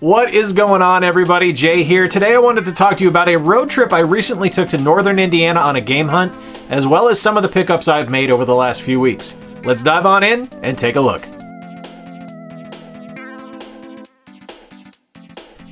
What is going on, everybody? Jay here. Today I wanted to talk to you about a road trip I recently took to northern Indiana on a game hunt, as well as some of the pickups I've made over the last few weeks. Let's dive on in and take a look.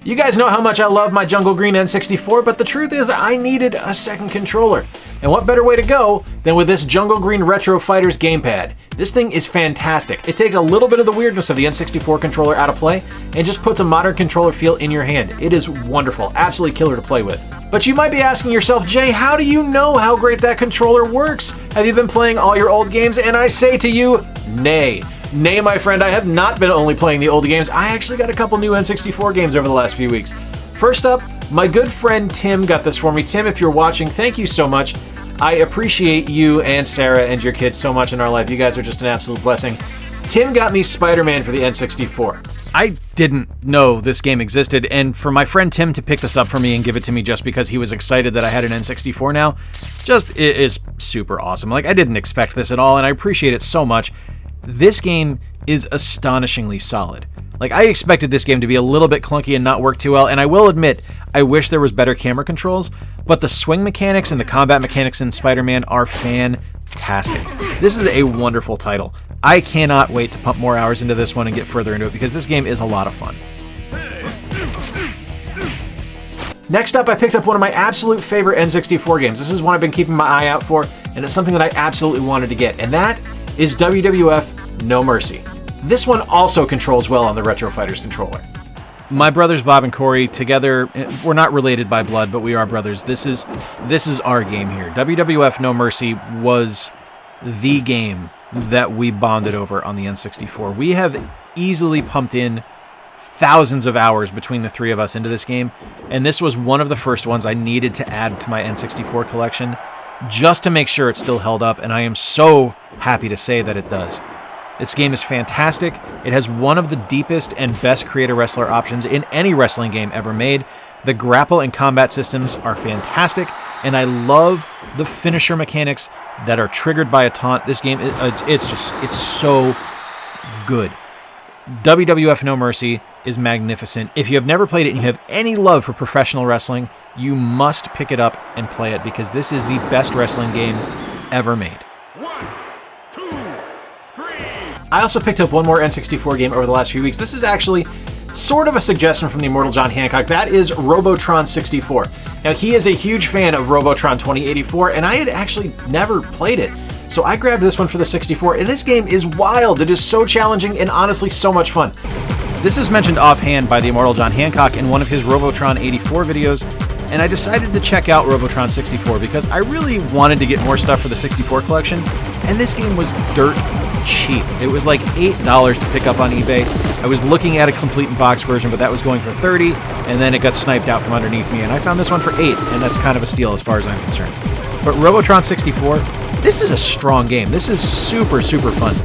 You guys know how much I love my Jungle Green N64, but the truth is I needed a second controller. And what better way to go than with this Jungle Green Retro Fighters Gamepad. This thing is fantastic. It takes a little bit of the weirdness of the N64 controller out of play and just puts a modern controller feel in your hand. It is wonderful, absolutely killer to play with. But you might be asking yourself, Jay, how do you know how great that controller works? Have you been playing all your old games? And I say to you, nay. Nay, my friend, I have not been only playing the old games. I actually got a couple new N64 games over the last few weeks. First up, my good friend Tim got this for me. Tim, if you're watching, thank you so much. I appreciate you and Sarah and your kids so much in our life. You guys are just an absolute blessing. Tim got me Spider-Man for the N64. I didn't know this game existed, and for my friend Tim to pick this up for me and give it to me just because he was excited that I had an N64 now, just is super awesome. Like, I didn't expect this at all, and I appreciate it so much. This game is astonishingly solid. Like, I expected this game to be a little bit clunky and not work too well, and I will admit, I wish there was better camera controls, but the swing mechanics and the combat mechanics in Spider-Man are fantastic. This is a wonderful title. I cannot wait to pump more hours into this one and get further into it, because this game is a lot of fun. Next up, I picked up one of my absolute favorite N64 games. This is one I've been keeping my eye out for, and it's something that I absolutely wanted to get, and that is WWF No Mercy. This one also controls well on the Retro Fighters controller. My brothers Bob and Corey, together, we're not related by blood, but we are brothers. This is our game here. WWF No Mercy was the game that we bonded over on the N64. We have easily pumped in thousands of hours between the three of us into this game, and this was one of the first ones I needed to add to my N64 collection just to make sure it still held up, and I am so happy to say that it does. This game is fantastic. It has one of the deepest and best creator-wrestler options in any wrestling game ever made. The grapple and combat systems are fantastic, and I love the finisher mechanics that are triggered by a taunt. This game, it's so good. WWF No Mercy is magnificent. If you have never played it and you have any love for professional wrestling, you must pick it up and play it, because this is the best wrestling game ever made. I also picked up one more N64 game over the last few weeks. This is actually sort of a suggestion from the immortal John Hancock. That is Robotron 64. Now, he is a huge fan of Robotron 2084, and I had actually never played it. So I grabbed this one for the 64, and this game is wild. It is so challenging and honestly so much fun. This was mentioned offhand by the immortal John Hancock in one of his Robotron 84 videos, and I decided to check out Robotron 64 because I really wanted to get more stuff for the 64 collection, and this game was dirt cheap. It was like $8 to pick up on eBay. I was looking at a complete in box version, but that was going for $30, and then it got sniped out from underneath me, and I found this one for $8, and that's kind of a steal as far as I'm concerned. But Robotron 64, this is a strong game. This is super, super fun.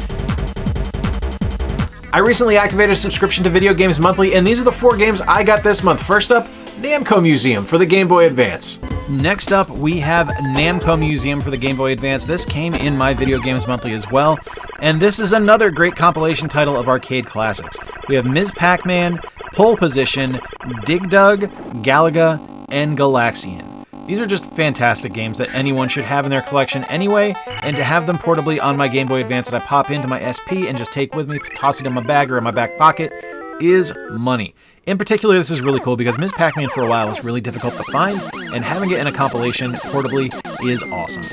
I recently activated a subscription to Video Games Monthly, and these are the 4 games I got this month. First up, Namco Museum for the Game Boy Advance. Next up, we have Namco Museum for the Game Boy Advance. This came in my Video Games Monthly as well, and this is another great compilation title of arcade classics. We have Ms. Pac-Man, Pole Position, Dig Dug, Galaga, and Galaxian. These are just fantastic games that anyone should have in their collection anyway, and to have them portably on my Game Boy Advance that I pop into my SP and just take with me, toss it in my bag or in my back pocket, is money. In particular, this is really cool because Ms. Pac-Man for a while was really difficult to find, and having it in a compilation portably is awesome.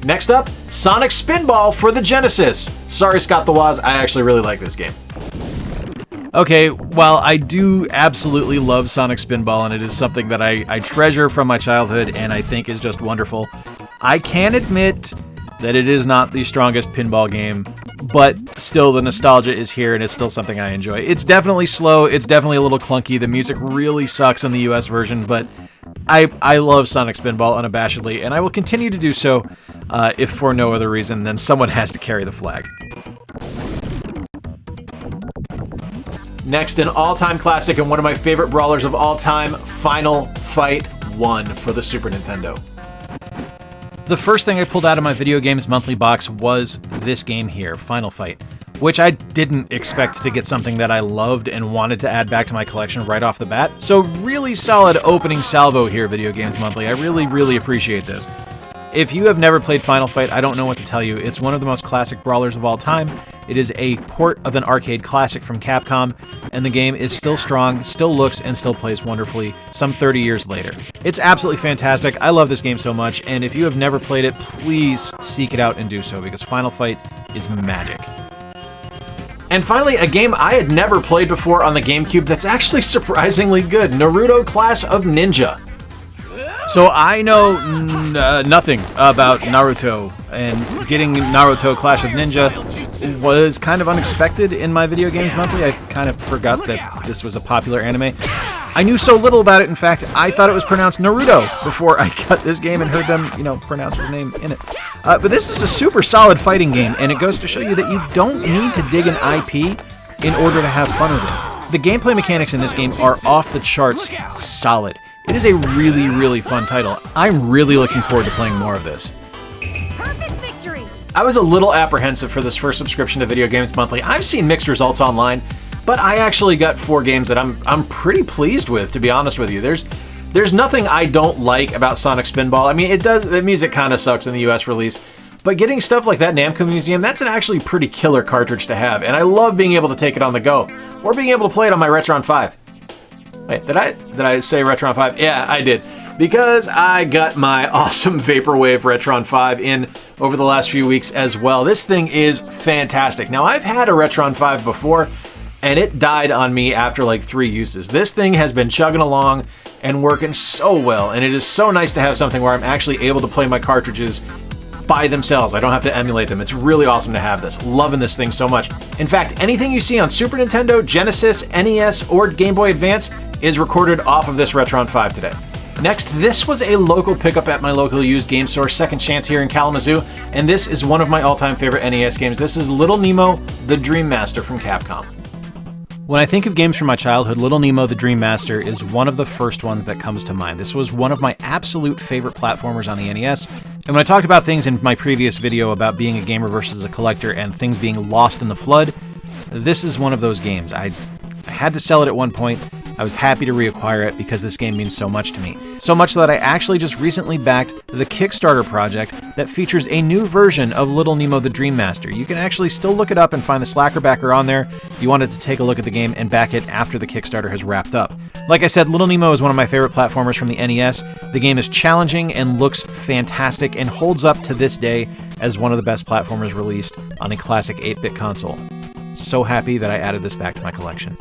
Next up, Sonic Spinball for the Genesis. Sorry, Scott the Woz, I actually really like this game. Okay, while I do absolutely love Sonic Spinball, and it is something that I treasure from my childhood and I think is just wonderful, I can admit that it is not the strongest pinball game, but still the nostalgia is here and it's still something I enjoy. It's definitely slow, it's definitely a little clunky, the music really sucks on the US version, but I love Sonic Spinball unabashedly, and I will continue to do so if for no other reason than someone has to carry the flag. Next, an all-time classic and one of my favorite brawlers of all time, Final Fight 1 for the Super Nintendo. The first thing I pulled out of my Video Games Monthly box was this game here, Final Fight. which I didn't expect to get something that I loved and wanted to add back to my collection right off the bat. So really solid opening salvo here, Video Games Monthly. I really appreciate this. If you have never played Final Fight, I don't know what to tell you. It's one of the most classic brawlers of all time. It is a port of an arcade classic from Capcom, and the game is still strong, still looks, and still plays wonderfully some 30 years later. It's absolutely fantastic. I love this game so much, and if you have never played it, please seek it out and do so, because Final Fight is magic. And finally, a game I had never played before on the GameCube that's actually surprisingly good, Naruto Class of Ninja. So I know nothing about Naruto, and getting Naruto Clash of Ninja was kind of unexpected in my Video Games Monthly. I kind of forgot that this was a popular anime. I knew so little about it, in fact, I thought it was pronounced Naruto before I got this game and heard them, pronounce his name in it. But this is a super solid fighting game, and it goes to show you that you don't need to dig an IP in order to have fun with it. The gameplay mechanics in this game are off the charts solid. It is a really fun title. I'm really looking forward to playing more of this. Perfect victory. I was a little apprehensive for this first subscription to Video Games Monthly. I've seen mixed results online, but I actually got 4 games that I'm pretty pleased with, to be honest with you. There's nothing I don't like about Sonic Spinball. I mean, the music kind of sucks in the US release, but getting stuff like that Namco Museum, that's an actually pretty killer cartridge to have, and I love being able to take it on the go, or being able to play it on my Retron 5. Wait, did I say Retron 5? Yeah, I did. Because I got my awesome Vaporwave Retron 5 in over the last few weeks as well. This thing is fantastic. Now, I've had a Retron 5 before, and it died on me after like 3 uses. This thing has been chugging along and working so well, and it is so nice to have something where I'm actually able to play my cartridges by themselves. I don't have to emulate them. It's really awesome to have this. Loving this thing so much. In fact, anything you see on Super Nintendo, Genesis, NES, or Game Boy Advance is recorded off of this Retron 5 today. Next, this was a local pickup at my local used game store, Second Chance here in Kalamazoo, and this is one of my all-time favorite NES games. This is Little Nemo, the Dream Master from Capcom. When I think of games from my childhood, Little Nemo, the Dream Master is one of the first ones that comes to mind. This was one of my absolute favorite platformers on the NES, and when I talked about things in my previous video about being a gamer versus a collector and things being lost in the flood, this is one of those games. I had to sell it at one point. I was happy to reacquire it because this game means so much to me. So much that I actually just recently backed the Kickstarter project that features a new version of Little Nemo the Dream Master. You can actually still look it up and find the Slacker backer on there if you wanted to take a look at the game and back it after the Kickstarter has wrapped up. Like I said, Little Nemo is one of my favorite platformers from the NES. The game is challenging and looks fantastic and holds up to this day as one of the best platformers released on a classic 8-bit console. So happy that I added this back to my collection.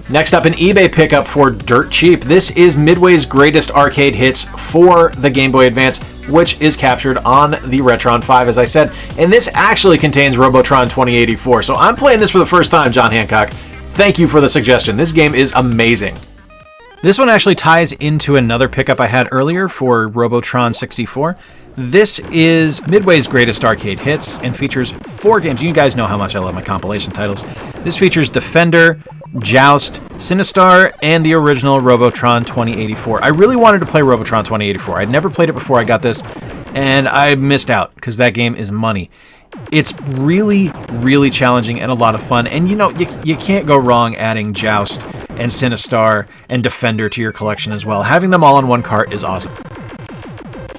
Next up, an eBay pickup for dirt cheap. This is Midway's greatest arcade hits for the Game Boy Advance, which is captured on the Retron 5, as I said. And this actually contains Robotron 2084. So I'm playing this for the first time, John Hancock. Thank you for the suggestion. This game is amazing. This one actually ties into another pickup I had earlier for Robotron 64. This is Midway's greatest arcade hits and features 4 games. You guys know how much I love my compilation titles. This features Defender, Joust, Sinistar, and the original Robotron 2084. I really wanted to play Robotron 2084. I'd never played it before I got this, and I missed out because that game is money. It's really challenging and a lot of fun, and you can't go wrong adding Joust and Sinistar and Defender to your collection as well. Having them all on one cart is awesome.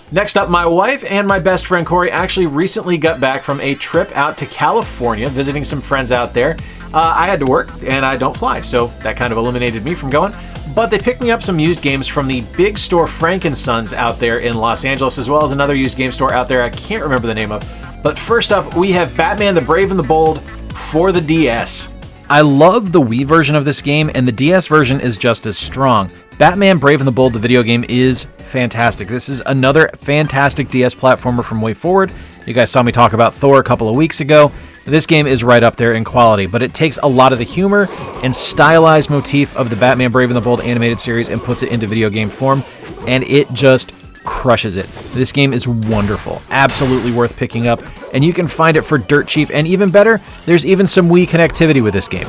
Next up, my wife and my best friend Corey actually recently got back from a trip out to California, visiting some friends out there. I had to work, and I don't fly, so that kind of eliminated me from going. But they picked me up some used games from the big store Frankensons out there in Los Angeles, as well as another used game store out there I can't remember the name of. But first up, we have Batman the Brave and the Bold for the DS. I love the Wii version of this game, and the DS version is just as strong. Batman Brave and the Bold, the video game, is fantastic. This is another fantastic DS platformer from WayForward. You guys saw me talk about Thor a couple of weeks ago. This game is right up there in quality, but it takes a lot of the humor and stylized motif of the Batman Brave and the Bold animated series and puts it into video game form, and it just crushes it. This game is wonderful, absolutely worth picking up, and you can find it for dirt cheap, and even better, there's even some Wii connectivity with this game.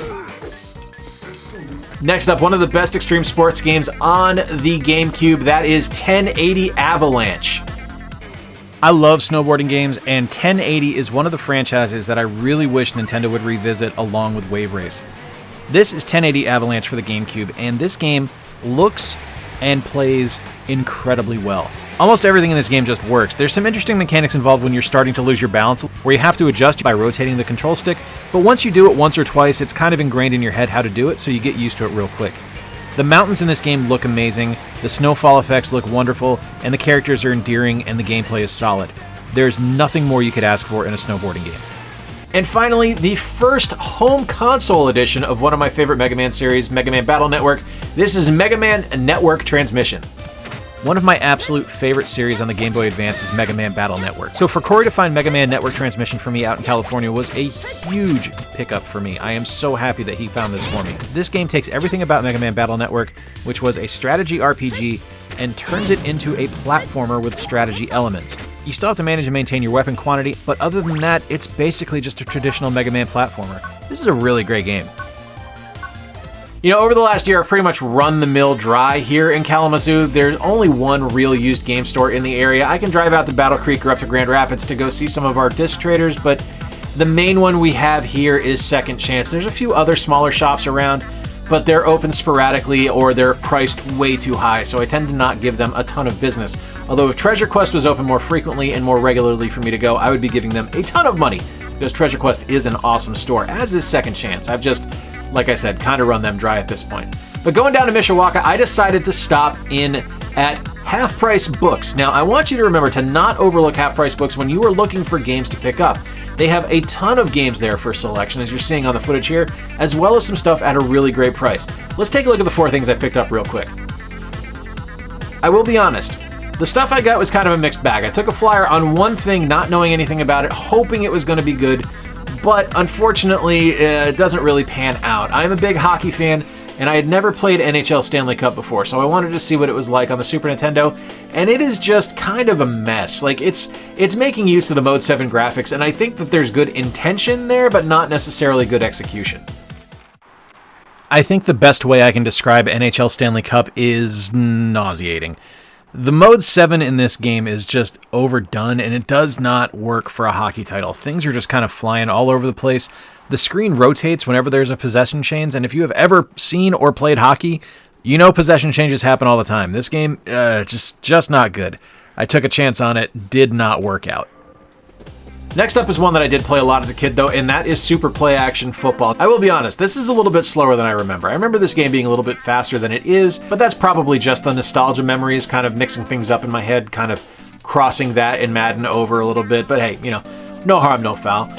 Next up, one of the best extreme sports games on the GameCube, that is 1080 Avalanche. I love snowboarding games, and 1080 is one of the franchises that I really wish Nintendo would revisit along with Wave Race. This is 1080 Avalanche for the GameCube, and this game looks and plays incredibly well. Almost everything in this game just works. There's some interesting mechanics involved when you're starting to lose your balance, where you have to adjust by rotating the control stick, but once you do it once or twice, it's kind of ingrained in your head how to do it, so you get used to it real quick. The mountains in this game look amazing, the snowfall effects look wonderful, and the characters are endearing, and the gameplay is solid. There's nothing more you could ask for in a snowboarding game. And finally, the first home console edition of one of my favorite Mega Man series, Mega Man Battle Network. This is Mega Man Network Transmission. One of my absolute favorite series on the Game Boy Advance is Mega Man Battle Network. So for Corey to find Mega Man Network Transmission for me out in California was a huge pickup for me. I am so happy that he found this for me. This game takes everything about Mega Man Battle Network, which was a strategy RPG, and turns it into a platformer with strategy elements. You still have to manage and maintain your weapon quantity, but other than that, it's basically just a traditional Mega Man platformer. This is a really great game. You know, over the last year, I've pretty much run the mill dry here in Kalamazoo. There's only one real used game store in the area. I can drive out to Battle Creek or up to Grand Rapids to go see some of our disc traders, but the main one we have here is Second Chance. There's a few other smaller shops around, but they're open sporadically or they're priced way too high, so I tend to not give them a ton of business. Although if Treasure Quest was open more frequently and more regularly for me to go, I would be giving them a ton of money, because Treasure Quest is an awesome store, as is Second Chance. I've just, like I said, kind of run them dry at this point. But going down to Mishawaka, I decided to stop in at Half Price Books. Now, I want you to remember to not overlook Half Price Books when you are looking for games to pick up. They have a ton of games there for selection, as you're seeing on the footage here, as well as some stuff at a really great price. Let's take a look at the 4 things I picked up real quick. I will be honest, the stuff I got was kind of a mixed bag. I took a flyer on one thing, not knowing anything about it, hoping it was going to be good, but unfortunately, it doesn't really pan out. I'm a big hockey fan, and I had never played NHL Stanley Cup before, so I wanted to see what it was like on the Super Nintendo, and it is just kind of a mess. Like, it's making use of the Mode 7 graphics, and I think that there's good intention there, but not necessarily good execution. I think the best way I can describe NHL Stanley Cup is nauseating. The Mode 7 in this game is just overdone, and it does not work for a hockey title. Things are just kind of flying all over the place. The screen rotates whenever there's a possession change, and if you have ever seen or played hockey, you know possession changes happen all the time. This game, just not good. I took a chance on it, did not work out. Next up is one that I did play a lot as a kid, though, and that is Super Play Action Football. I will be honest, this is a little bit slower than I remember. I remember this game being a little bit faster than it is, but that's probably just the nostalgia memories kind of mixing things up in my head, kind of crossing that and Madden over a little bit. But hey, you know, no harm, no foul.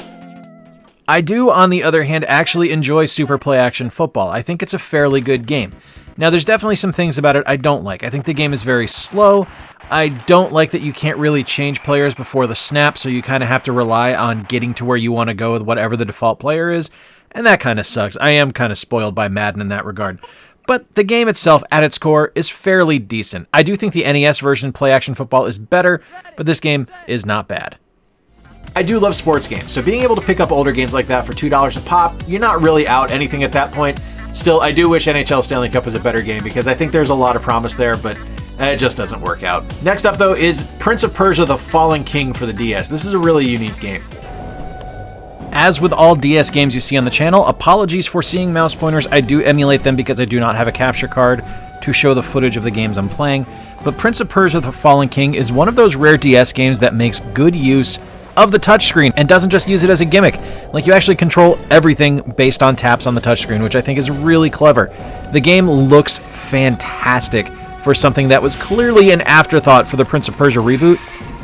I do, on the other hand, actually enjoy Super Play Action Football. I think it's a fairly good game. Now, there's definitely some things about it I don't like. I think the game is very slow. I don't like that you can't really change players before the snap, so you kind of have to rely on getting to where you want to go with whatever the default player is, and that kind of sucks. I am kind of spoiled by Madden in that regard. But the game itself, at its core, is fairly decent. I do think the NES version Play Action Football is better, but this game is not bad. I do love sports games, so being able to pick up older games like that for $2 a pop, you're not really out anything at that point. Still, I do wish NHL Stanley Cup was a better game, because I think there's a lot of promise there, but it just doesn't work out. Next up, though, is Prince of Persia: The Fallen King for the DS. This is a really unique game. As with all DS games you see on the channel, apologies for seeing mouse pointers. I do emulate them because I do not have a capture card to show the footage of the games I'm playing. But Prince of Persia: The Fallen King is one of those rare DS games that makes good use of the touchscreen and doesn't just use it as a gimmick. Like, you actually control everything based on taps on the touchscreen, which I think is really clever. The game looks fantastic for something that was clearly an afterthought for the Prince of Persia reboot,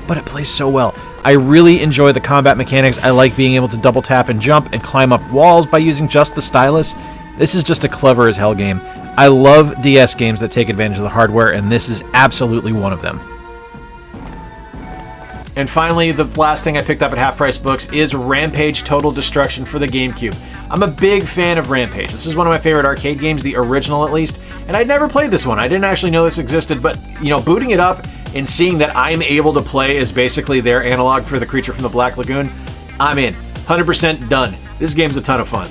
but it plays so well. I really enjoy the combat mechanics. I like being able to double tap and jump and climb up walls by using just the stylus. This is just a clever as hell game. I love DS games that take advantage of the hardware, and this is absolutely one of them. And finally, the last thing I picked up at Half Price Books is Rampage Total Destruction for the GameCube. I'm a big fan of Rampage. This is one of my favorite arcade games, the original at least, and I'd never played this one. I didn't actually know this existed, but, you know, booting it up and seeing that I'm able to play as basically their analog for the Creature from the Black Lagoon, I'm in. 100% done. This game's a ton of fun.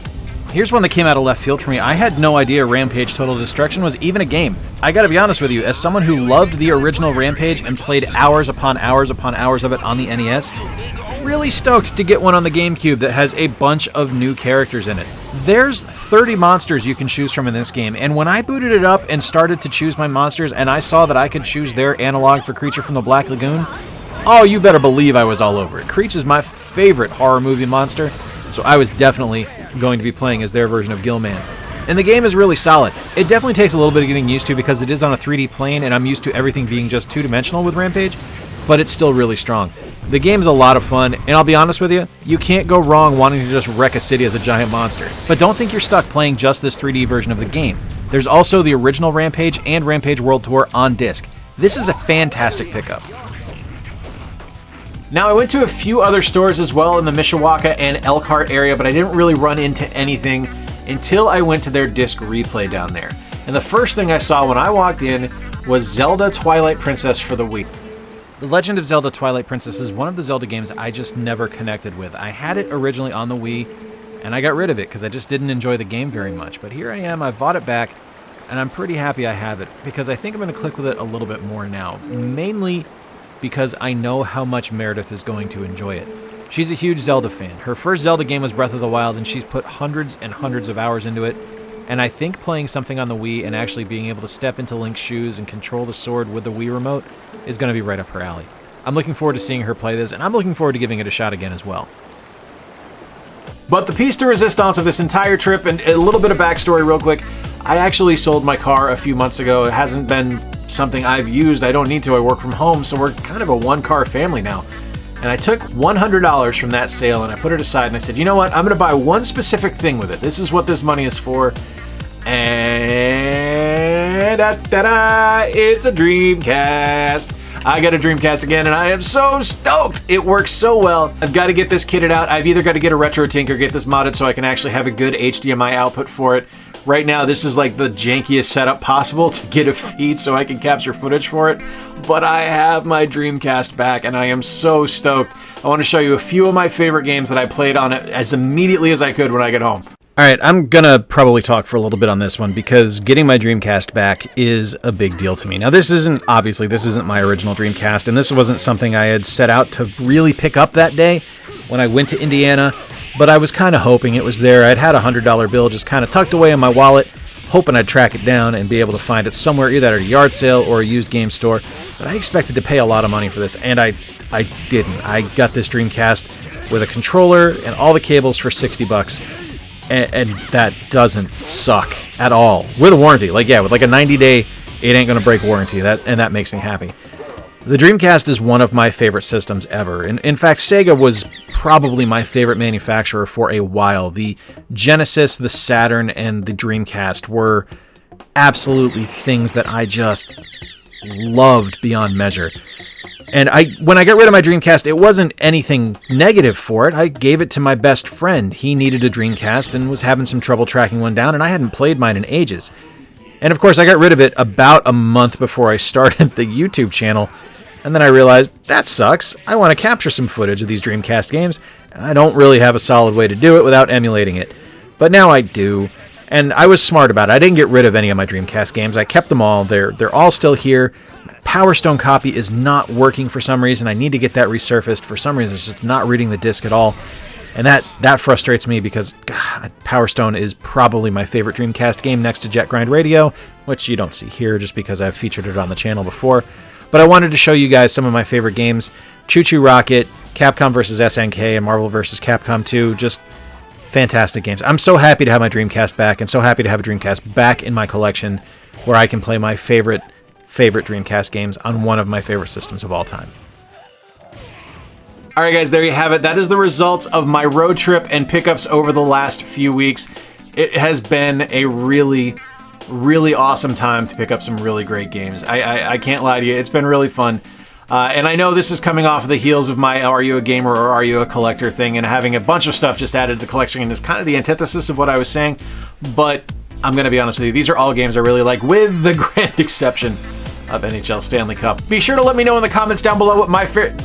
Here's one that came out of left field for me. I had no idea Rampage Total Destruction was even a game. I gotta be honest with you, as someone who loved the original Rampage and played hours upon hours upon hours of it on the NES, really stoked to get one on the GameCube that has a bunch of new characters in it. There's 30 monsters you can choose from in this game, and when I booted it up and started to choose my monsters and I saw that I could choose their analog for Creature from the Black Lagoon, oh, you better believe I was all over it. Creature is my favorite horror movie monster, so I was definitely going to be playing as their version of Gilman. And the game is really solid. It definitely takes a little bit of getting used to because it is on a 3D plane and I'm used to everything being just two-dimensional with Rampage, but it's still really strong. The game is a lot of fun, and I'll be honest with you, you can't go wrong wanting to just wreck a city as a giant monster. But don't think you're stuck playing just this 3D version of the game. There's also the original Rampage and Rampage World Tour on disc. This is a fantastic pickup. Now, I went to a few other stores as well in the Mishawaka and Elkhart area, but I didn't really run into anything until I went to their disc replay down there. And the first thing I saw when I walked in was Zelda Twilight Princess for the Wii. The Legend of Zelda Twilight Princess is one of the Zelda games I just never connected with. I had it originally on the Wii, and I got rid of it because I just didn't enjoy the game very much. But here I am, I bought it back, and I'm pretty happy I have it, because I think I'm going to click with it a little bit more now. Mainly because I know how much Meredith is going to enjoy it. She's a huge Zelda fan. Her first Zelda game was Breath of the Wild, and she's put hundreds and hundreds of hours into it. And I think playing something on the Wii and actually being able to step into Link's shoes and control the sword with the Wii remote is going to be right up her alley. I'm looking forward to seeing her play this, and I'm looking forward to giving it a shot again as well. But the piece de resistance of this entire trip, and a little bit of backstory real quick, I actually sold my car a few months ago. It hasn't been something I've used. I don't need to. I work from home, so we're kind of a one-car family now. And I took $100 from that sale and I put it aside and I said, you know what? I'm going to buy one specific thing with it. This is what this money is for. And it's a Dreamcast. I got a Dreamcast again and I am so stoked. It works so well. I've got to get this kitted out. I've either got to get a RetroTink or get this modded so I can actually have a good HDMI output for it. Right now, this is like the jankiest setup possible to get a feed so I can capture footage for it. But I have my Dreamcast back and I am so stoked. I want to show you a few of my favorite games that I played on it as immediately as I could when I get home. Alright, I'm gonna probably talk for a little bit on this one because getting my Dreamcast back is a big deal to me. Now this isn't my original Dreamcast, and this wasn't something I had set out to really pick up that day when I went to Indiana, but I was kind of hoping it was there. I'd had a $100 bill just kind of tucked away in my wallet, hoping I'd track it down and be able to find it somewhere, either at a yard sale or a used game store, but I expected to pay a lot of money for this, and I didn't. I got this Dreamcast with a controller and all the cables for $60. And that doesn't suck at all. With a warranty. With like a 90-day, it ain't gonna break warranty. That makes me happy. The Dreamcast is one of my favorite systems ever. And in fact, Sega was probably my favorite manufacturer for a while. The Genesis, the Saturn, and the Dreamcast were absolutely things that I just loved beyond measure. And when I got rid of my Dreamcast, it wasn't anything negative for it. I gave it to my best friend. He needed a Dreamcast and was having some trouble tracking one down, and I hadn't played mine in ages. And of course, I got rid of it about a month before I started the YouTube channel, and then I realized, that sucks. I want to capture some footage of these Dreamcast games, and I don't really have a solid way to do it without emulating it. But now I do, and I was smart about it. I didn't get rid of any of my Dreamcast games. I kept them all. They're all still here. Power Stone copy is not working for some reason. I need to get that resurfaced. For some reason, it's just not reading the disc at all. And that frustrates me because, God, Power Stone is probably my favorite Dreamcast game next to Jet Grind Radio, which you don't see here just because I've featured it on the channel before. But I wanted to show you guys some of my favorite games. Choo Choo Rocket, Capcom vs. SNK, and Marvel vs. Capcom 2. Just fantastic games. I'm so happy to have my Dreamcast back and so happy to have a Dreamcast back in my collection where I can play my favorite Dreamcast games on one of my favorite systems of all time. Alright guys, there you have it. That is the results of my road trip and pickups over the last few weeks. It has been a really, really awesome time to pick up some really great games. I can't lie to you, it's been really fun. And I know this is coming off of the heels of my Are You a Gamer or Are You a Collector thing, and having a bunch of stuff just added to the collection is kind of the antithesis of what I was saying, but I'm going to be honest with you, these are all games I really like, with the grand exception of NHL Stanley Cup. Be sure to let me know in the comments down below what my favorite...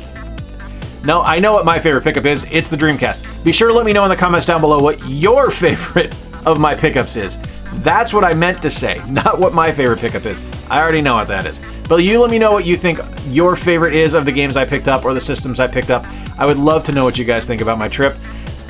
I know what my favorite pickup is. It's the Dreamcast. Be sure to let me know in the comments down below what your favorite of my pickups is. That's what I meant to say, not what my favorite pickup is. I already know what that is. But you let me know what you think your favorite is of the games I picked up or the systems I picked up. I would love to know what you guys think about my trip.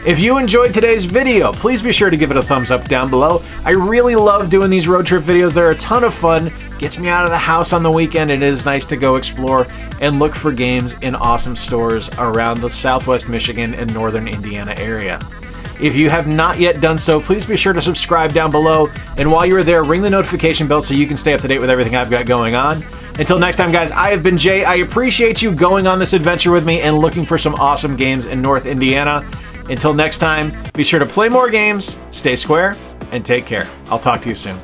If you enjoyed today's video, please be sure to give it a thumbs up down below. I really love doing these road trip videos. They're a ton of fun. Gets me out of the house on the weekend. It is nice to go explore and look for games in awesome stores around the Southwest Michigan and Northern Indiana area. If you have not yet done so, please be sure to subscribe down below. And while you're there, ring the notification bell so you can stay up to date with everything I've got going on. Until next time, guys, I have been Jay. I appreciate you going on this adventure with me and looking for some awesome games in North Indiana. Until next time, be sure to play more games, stay square, and take care. I'll talk to you soon.